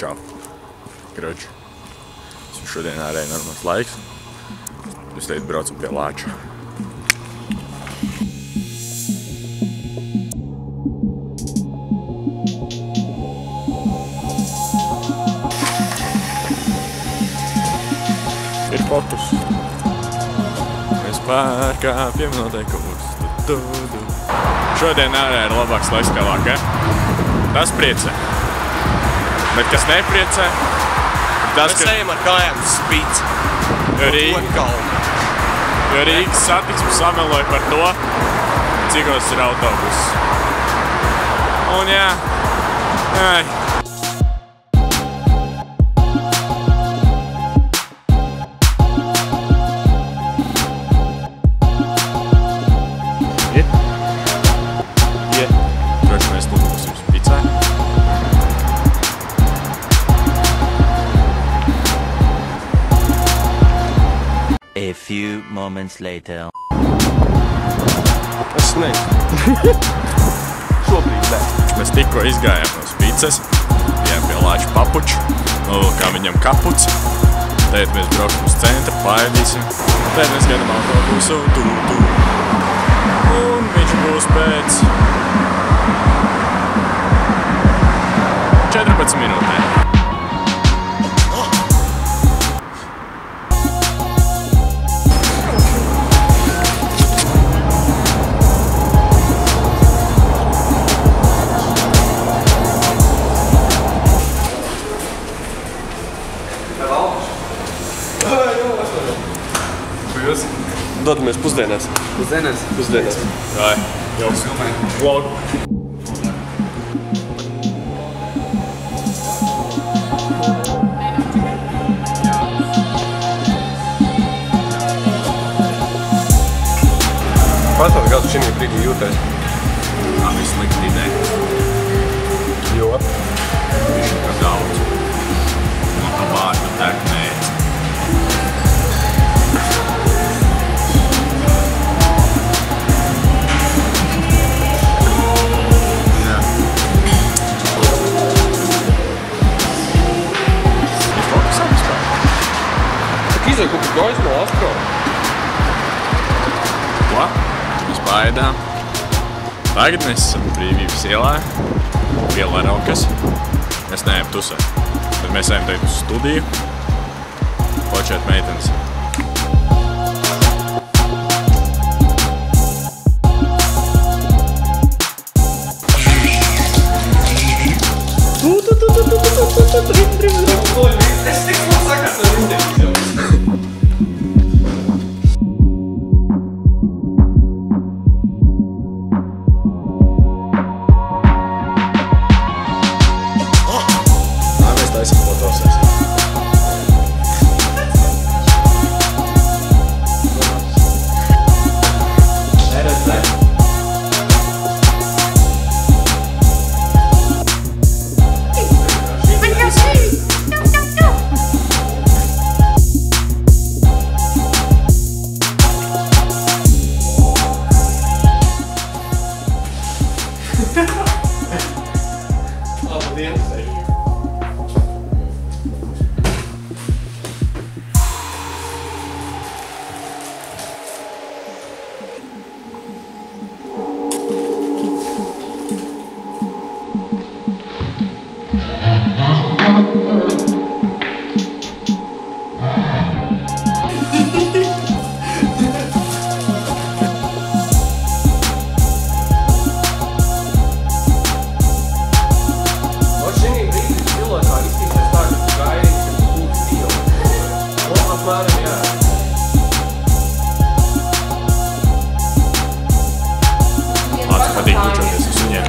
Čau. Kroči. Šodien ārēji normāls laiks. Es teicu, braucam pie Lāča. Ir fokus. Mēs pārkāpjam noteikumus. Šodien ārēji ir labāks laiks kā Lākē. Tas priecē. Bet kas nepriecē? Mēs ejam ar kājām uz spīci. Jo Rīgas satiksme sameloja par to, cikos ir autobus. Un jā, Droši mēs lūdzu spīcē. A few moments later. Es nezinu. Šobrīd nē. Mēs tikko izgājām no spīces, bijām pie Lāča papuča, novilkām viņam kapuci. Tagad mēs brauksim uz centru, paēdīsim. Tagad mēs gaidām autobusu, un viņš būs pēc 14 minūtēm. Dodamies pusdienās. Pusdienās. Jā, jau vlogu. Pastāv kādu šī brīdī jūties? Tā bija slikta ideja. Jo? Viņš ir daudz. No tā vārda tek nēc. Izai kaut kas gājis no Astro. Ko? Mēs paēdām. Tagad mēs esam Brīvības ielā, pie Laraukas. Mēs neejam tusē. Tad mēs ejam tagad uz studiju. Počēt meitenes. Patīk bučoties ar suņiem.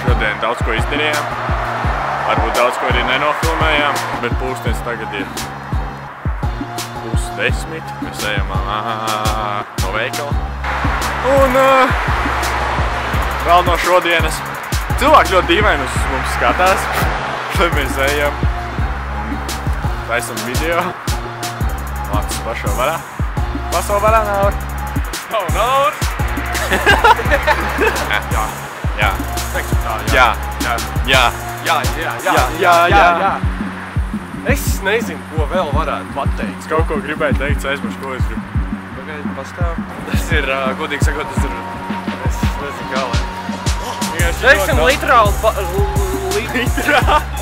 Šodien daudz ko izdarījām. Varbūt daudz ko arī nenofilmējām, bet pūkstens tagad ir 9:30. Mēs ejam no veikala. Un vēl no šodienas. Cilvēki ļoti dīvaini uz mums skatās. Tad mēs ejam un taisam video. Lācis pašo varā. Pasauli varā, Naur. Oh, Naur! Jā. Jā. Teiksim tā, Jā. Jā. Jā. Es nezinu, ko vēl varētu pateikt. Es kaut ko gribēju teikt, aizmirsu, ko es gribu. Pagaidi, pastāv. Tas ir, godīgi sakot, tas ir... Es nezinu, kā lai. Teiksim, literāli... Literāli?